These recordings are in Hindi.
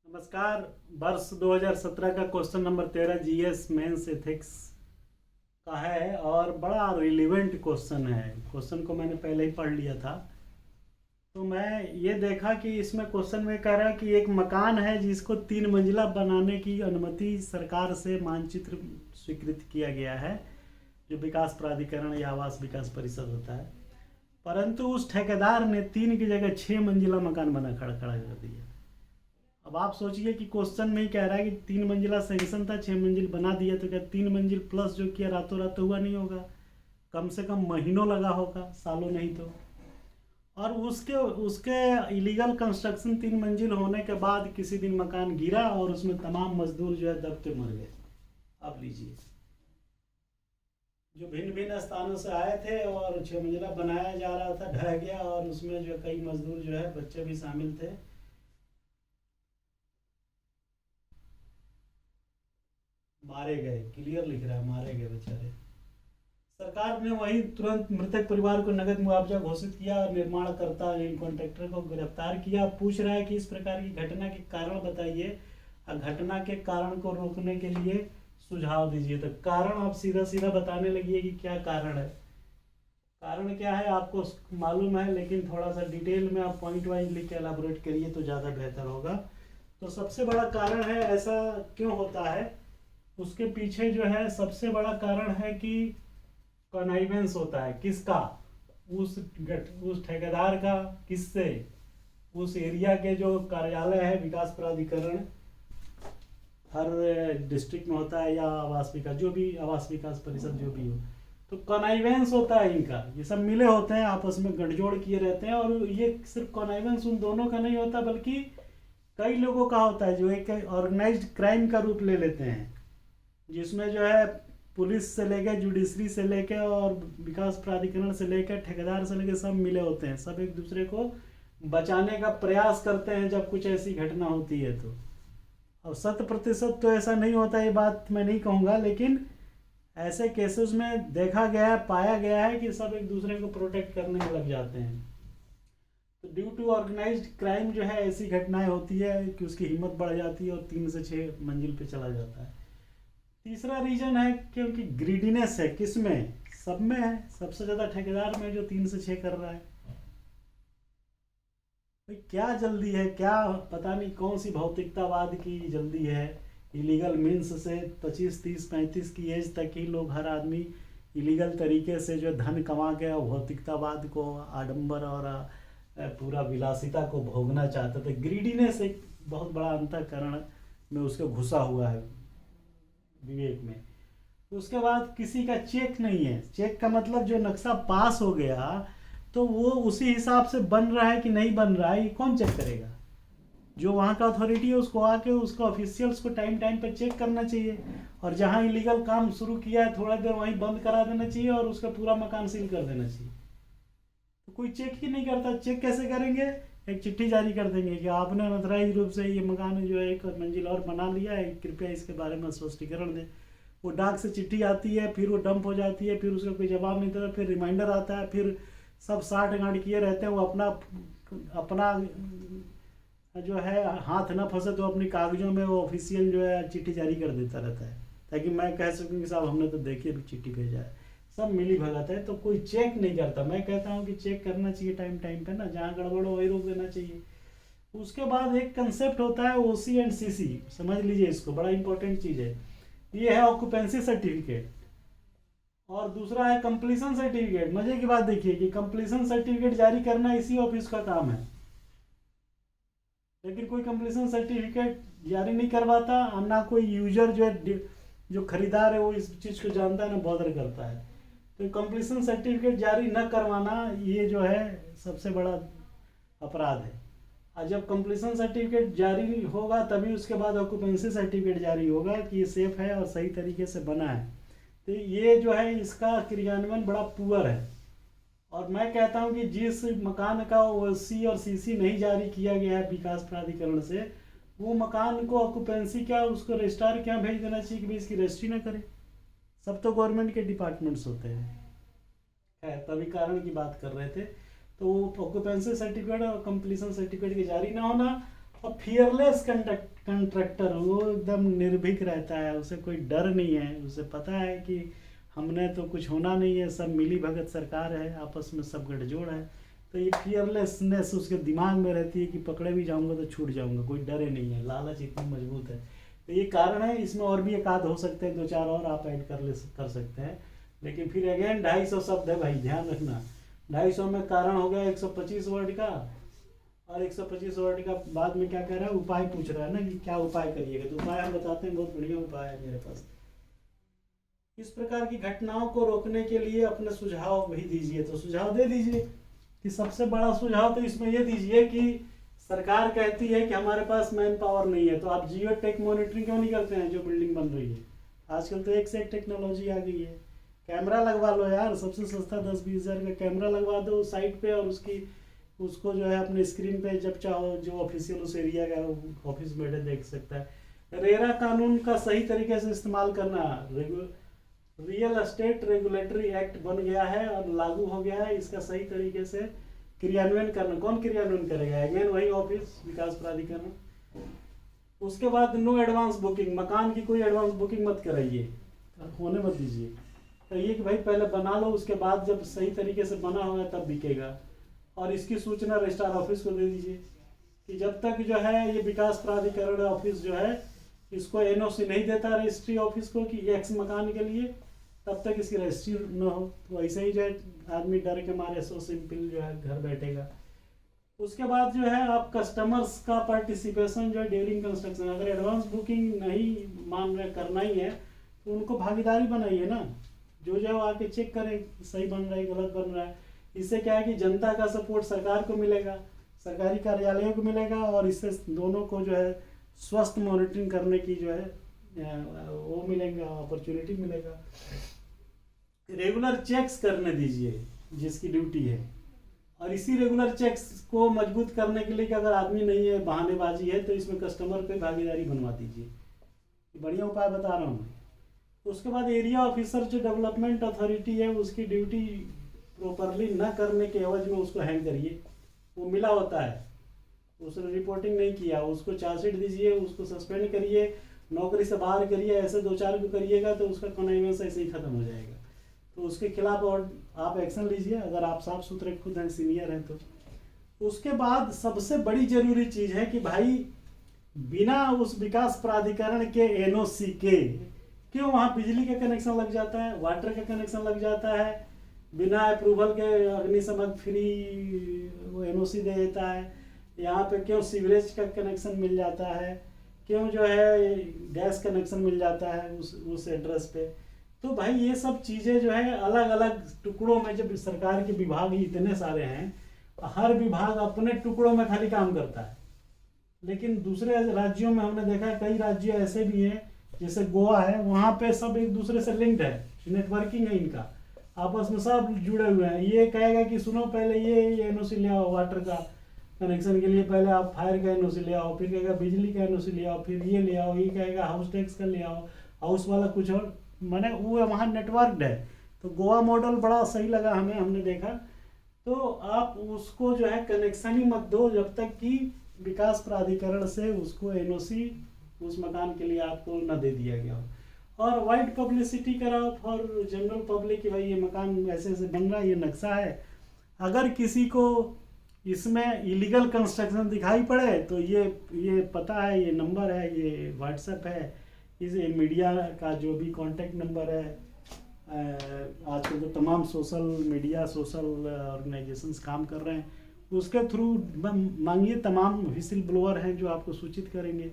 नमस्कार। वर्ष 2017 का question number 13 GS mains ethics का है और बड़ा रिलेवेंट क्वेश्चन है। क्वेश्चन को मैंने पहले ही पढ़ लिया था, तो मैं ये देखा कि इसमें क्वेश्चन में कह रहा है कि एक मकान है जिसको 3 मंजिला बनाने की अनुमति सरकार से मानचित्र स्वीकृत किया गया है, जो विकास प्राधिकरण या आवास विकास परिषद होता है। परंतु उस ठेकेदार ने 3 की जगह 6 मंजिला मकान बना खड़ा कर दिया। अब आप सोचिए कि क्वेश्चन में ही कह रहा है कि 3 मंजिला सेंक्शन था, 6 मंजिल बना दिया, तो क्या 3 मंजिल प्लस जो किया रातों रात हुआ नहीं होगा? कम से कम महीनों लगा होगा, सालों नहीं तो। और उसके उसके इलीगल कंस्ट्रक्शन 3 मंजिल होने के बाद किसी दिन मकान गिरा और उसमें तमाम मजदूर जो है दब के मर गए। अब लीजिए, जो भिन्न भिन्न स्थानों से आए थे और 6 मंजिला बनाया जा रहा था, ढह गया और उसमें जो कई मजदूर जो है बच्चे भी शामिल थे, मारे गए। क्लियर लिख रहा है, मारे गए बेचारे। सरकार ने वही तुरंत मृतक परिवार को नगद मुआवजा घोषित किया और निर्माणकर्ता कॉन्ट्रैक्टर को गिरफ्तार किया। पूछ रहा है कि इस प्रकार की घटना के कारण बताइए और घटना के कारण को रोकने के लिए सुझाव दीजिए। तो कारण आप सीधा सीधा बताने लगिए कि क्या कारण है। कारण क्या है आपको मालूम है, लेकिन थोड़ा सा डिटेल में आप पॉइंट वाइज लिख के एलाबोरेट करिए तो ज़्यादा बेहतर होगा। तो सबसे बड़ा कारण है, ऐसा क्यों होता है, उसके पीछे जो है सबसे बड़ा कारण है कि कॉनाइवेंस होता है। किसका? उस ठेकेदार का। किससे? उस एरिया के जो कार्यालय है, विकास प्राधिकरण हर डिस्ट्रिक्ट में होता है, या आवास विकास, जो भी आवास विकास परिषद जो भी हो, तो कॉनाइवेंस होता है इनका। ये सब मिले होते हैं, आपस में गठजोड़ किए रहते हैं। और ये सिर्फ कॉनाइवेंस उन दोनों का नहीं होता, बल्कि कई लोगों का होता है जो एक ऑर्गेनाइज्ड क्राइम का रूप ले लेते हैं, जिसमें जो है पुलिस से लेकर, जुडिशरी से लेकर और विकास प्राधिकरण से लेकर, ठेकेदार से लेकर सब मिले होते हैं। सब एक दूसरे को बचाने का प्रयास करते हैं जब कुछ ऐसी घटना होती है तो। और 100% तो ऐसा नहीं होता, ये बात मैं नहीं कहूँगा, लेकिन ऐसे केसेस में देखा गया है, पाया गया है कि सब एक दूसरे को प्रोटेक्ट करने में लग जाते हैं। तो ड्यू टू ऑर्गेनाइज्ड क्राइम जो है ऐसी घटनाएं होती है कि उसकी हिम्मत बढ़ जाती है और 3 से 6 मंजिल पे चला जाता है। तीसरा रीजन है क्योंकि ग्रीडीनेस है। किसमें? सब में है। सबसे ज्यादा ठेकेदार में जो 3 से 6 कर रहा है। भाई क्या जल्दी है, क्या पता नहीं कौन सी भौतिकतावाद की जल्दी है। इलीगल मीन्स से 25, 30, 35 की एज तक ही लोग, हर आदमी इलीगल तरीके से जो धन कमा के भौतिकतावाद को, आडंबर और पूरा विलासिता को भोगना चाहते थे। ग्रीडीनेस एक बहुत बड़ा अंतःकरण में उसके घुसा हुआ है, विवेक में। उसके बाद किसी का चेक नहीं है। चेक का मतलब जो नक्शा पास हो गया तो वो उसी हिसाब से बन रहा है कि नहीं बन रहा है, ये कौन चेक करेगा? जो वहाँ का अथॉरिटी है उसको आके उसको ऑफिशियल्स को टाइम टाइम पे चेक करना चाहिए। और जहाँ इलीगल काम शुरू किया है थोड़ा देर वहीं बंद करा देना चाहिए और उसका पूरा मकान सील कर देना चाहिए। तो कोई चेक ही नहीं करता। चेक कैसे करेंगे? एक चिट्ठी जारी कर देंगे कि आपने अनॉथराइज रूप से ये मकान जो है 1 मंजिल और बना लिया है, कृपया इसके बारे में स्पष्टीकरण दें। वो डाक से चिट्ठी आती है, फिर वो डंप हो जाती है, फिर उसका कोई जवाब नहीं देता, फिर रिमाइंडर आता है, फिर सब साठ गांठ किए रहते हैं। वो अपना जो है हाथ ना फंसे तो अपनी कागजों में वो ऑफिशियल जो है चिट्ठी जारी कर देता रहता है, ताकि मैं कह सकूँ कि साहब हमने तो देखिए चिट्ठी भेजा है। सब मिली भगत है, तो कोई चेक नहीं करता। मैं कहता हूँ कि चेक करना चाहिए टाइम टाइम पे ना, जहाँ गड़बड़ हो वही रोक देना चाहिए। उसके बाद एक कंसेप्ट होता है ओसी एंड सीसी, समझ लीजिए इसको, बड़ा इंपॉर्टेंट चीज़ है। ये है ऑक्यूपेंसी सर्टिफिकेट और दूसरा है कंप्लीशन सर्टिफिकेट। मजे की बात देखिए कि कंप्लीशन सर्टिफिकेट जारी करना इसी ऑफिस का काम है, लेकिन कोई कंप्लीशन सर्टिफिकेट जारी नहीं करवाता। ना कोई यूजर जो खरीदार है वो इस चीज़ को जानता है, ना बॉदर करता है। तो कंप्लीशन सर्टिफिकेट जारी न करवाना ये जो है सबसे बड़ा अपराध है। और जब कंप्लीशन सर्टिफिकेट जारी होगा तभी उसके बाद ऑक्यूपेंसी सर्टिफिकेट जारी होगा कि ये सेफ है और सही तरीके से बना है। तो ये जो है इसका क्रियान्वयन बड़ा पुअर है। और मैं कहता हूँ कि जिस मकान का ओसी और सीसी नहीं जारी किया गया है विकास प्राधिकरण से, वो मकान को ऑक्यूपेंसी क्या, उसको रजिस्ट्रार क्या भेज देना चाहिए कि भाई इसकी रजिस्ट्री ना करे। सब तो गवर्नमेंट के डिपार्टमेंट्स होते हैं। है तभी कारण की बात कर रहे थे। तो ऑक्यूपेंसी सर्टिफिकेट और कंप्लीशन सर्टिफिकेट की जारी ना होना और फियरलेस कंट्रैक्टर, वो एकदम निर्भीक रहता है, उसे कोई डर नहीं है, उसे पता है कि हमने तो कुछ होना नहीं है, सब मिली भगत सरकार है, आपस में सब गठजोड़ है। तो ये फियरलेसनेस उसके दिमाग में रहती है कि पकड़े भी जाऊंगा तो छूट जाऊंगा, कोई डरे नहीं है, लालच इतनी मजबूत है। तो ये कारण है। इसमें और भी एक आध हो सकते हैं, 2-4 और आप ऐड कर सकते हैं। लेकिन फिर अगेन 250 शब्द है भाई, ध्यान रखना। 250 में कारण हो गया 125 वर्ड का, और 125 वर्ड का बाद में क्या कह रहा है, उपाय पूछ रहा है ना कि क्या उपाय करिएगा। तो उपाय हम बताते हैं, बहुत बढ़िया उपाय है मेरे पास। इस प्रकार की घटनाओं को रोकने के लिए अपने सुझाव भी दीजिए। तो सुझाव दे दीजिए कि सबसे बड़ा सुझाव तो इसमें ये दीजिए कि सरकार कहती है कि हमारे पास मैन पावर नहीं है, तो आप जियो टेक मॉनिटरिंग क्यों नहीं करते हैं जो बिल्डिंग बन रही है। आजकल तो एक से एक टेक्नोलॉजी आ गई है। कैमरा लगवा लो यार, सबसे सस्ता 10-20 हज़ार का कैमरा लगवा दो साइट पे, और उसको जो है अपने स्क्रीन पे जब चाहो, जो ऑफिशियल उस एरिया का ऑफिस बैठे देख सकता है। रेरा कानून का सही तरीके से इस्तेमाल करना, रियल एस्टेट रेगुलेटरी एक्ट बन गया है और लागू हो गया है, इसका सही तरीके से क्रियान्वयन करना। कौन क्रियान्वयन करेगा? अगेन वही ऑफिस, विकास प्राधिकरण। उसके बाद नो एडवांस बुकिंग, मकान की कोई एडवांस बुकिंग मत कराइए, होने मत दीजिए। तो ये कि भाई पहले बना लो, उसके बाद जब सही तरीके से बना होगा तब बिकेगा। और इसकी सूचना रजिस्ट्रार ऑफिस को दे दीजिए कि जब तक जो है ये विकास प्राधिकरण ऑफिस जो है इसको एनओसी नहीं देता रजिस्ट्री ऑफिस को कि एक्स मकान के लिए, तब तक इसकी रजिस्ट्री न हो। तो ऐसे ही जो है आदमी डर के मारे सो सिंपल जो है घर बैठेगा। उसके बाद जो है आप कस्टमर्स का पार्टिसिपेशन जो है ड्यूरिंग कंस्ट्रक्शन, अगर एडवांस बुकिंग नहीं मान रहे, करना ही है तो उनको भागीदारी बनाइए ना, जो आके चेक करें सही बन रहा है गलत बन रहा है। इससे क्या है कि जनता का सपोर्ट सरकार को मिलेगा, सरकारी कार्यालयों को मिलेगा, और इससे दोनों को जो है स्वस्थ मॉनिटरिंग करने की जो है वो मिलेगा, अपॉर्चुनिटी मिलेगा। रेगुलर चेक्स करने दीजिए जिसकी ड्यूटी है, और इसी रेगुलर चेक्स को मजबूत करने के लिए कि अगर आदमी नहीं है, बहानेबाजी है, तो इसमें कस्टमर को भागीदारी बनवा दीजिए। बढ़िया उपाय बता रहा हूँ। उसके बाद एरिया ऑफिसर जो डेवलपमेंट अथॉरिटी है उसकी ड्यूटी प्रॉपरली न करने के एवज में उसको हैंग करिए। वो मिला होता है, उसने रिपोर्टिंग नहीं किया, उसको चार्जशीट दीजिए, उसको सस्पेंड करिए, नौकरी से बाहर करिए। ऐसे 2-4 को करिएगा तो उसका कॉन्वेंस ऐसे ही खत्म हो जाएगा। तो उसके खिलाफ और आप एक्शन लीजिए अगर आप साफ सुथरे खुद हैं, सीनियर हैं तो। उसके बाद सबसे बड़ी जरूरी चीज है कि भाई बिना उस विकास प्राधिकरण के एनओसी के क्यों वहाँ बिजली का कनेक्शन लग जाता है, वाटर का कनेक्शन लग जाता है, बिना अप्रूवल के अग्निशमन फ्री वो एनओसी दे देता है, यहाँ पे क्यों सीवरेज का कनेक्शन मिल जाता है, क्यों जो है गैस कनेक्शन मिल जाता है उस एड्रेस पे। तो भाई ये सब चीज़ें जो है अलग अलग टुकड़ों में, जब सरकार के विभाग ही इतने सारे हैं, हर विभाग अपने टुकड़ों में खाली काम करता है। लेकिन दूसरे राज्यों में हमने देखा है, कई राज्य ऐसे भी हैं जैसे गोवा है, वहाँ पे सब एक दूसरे से लिंक्ड है, नेटवर्किंग है इनका, आपस में सब जुड़े हुए हैं। ये कहेगा कि सुनो पहले ये एनओसी ले आओ वाटर का कनेक्शन के लिए, पहले आप फायर का एनओसी ले आओ, फिर कहेगा बिजली का एनओसी ले आओ, फिर ये ले आओ, ये कहेगा हाउस टैक्स का ले आओ, हाउस वाला कुछ और, माने वो वहाँ नेटवर्क्ड है। तो गोवा मॉडल बड़ा सही लगा हमें, हमने देखा। तो आप उसको जो है कनेक्शन ही मत दो जब तक कि विकास प्राधिकरण से उसको एनओसी उस मकान के लिए आपको न दे दिया गया हो। और वाइड पब्लिसिटी कराओ फॉर जनरल पब्लिक कि भाई ये मकान ऐसे ऐसे बन रहा है, ये नक्शा है। अगर किसी को इसमें इलीगल कंस्ट्रक्शन दिखाई पड़े तो ये पता है, ये नंबर है, ये व्हाट्सएप है, इस मीडिया का जो भी कांटेक्ट नंबर है, आजकल तो तमाम सोशल मीडिया सोशल ऑर्गेनाइजेशंस काम कर रहे हैं, उसके थ्रू मांगिए। तमाम व्हिसिल ब्लोअर हैं जो आपको सूचित करेंगे।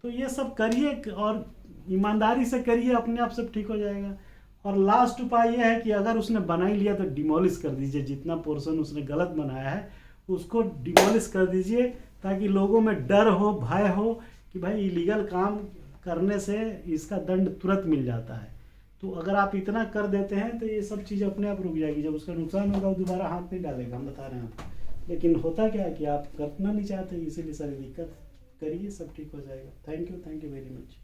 तो ये सब करिए और ईमानदारी से करिए, अपने आप सब ठीक हो जाएगा। और लास्ट उपाय ये है कि अगर उसने बना ही लिया तो डिमोलिश कर दीजिए, जितना पोर्शन उसने गलत बनाया है उसको डिमोलिश कर दीजिए, ताकि लोगों में डर हो, भय हो कि भाई इलीगल काम करने से इसका दंड तुरंत मिल जाता है। तो अगर आप इतना कर देते हैं तो ये सब चीज़ अपने आप रुक जाएगी। जब उसका नुकसान होगा वो दोबारा हाथ नहीं डालेगा, हम बता रहे हैं आपको। लेकिन होता क्या है कि आप करना नहीं चाहते, इसीलिए सारी दिक्कत। करिए, सब ठीक हो जाएगा। Thank you very much.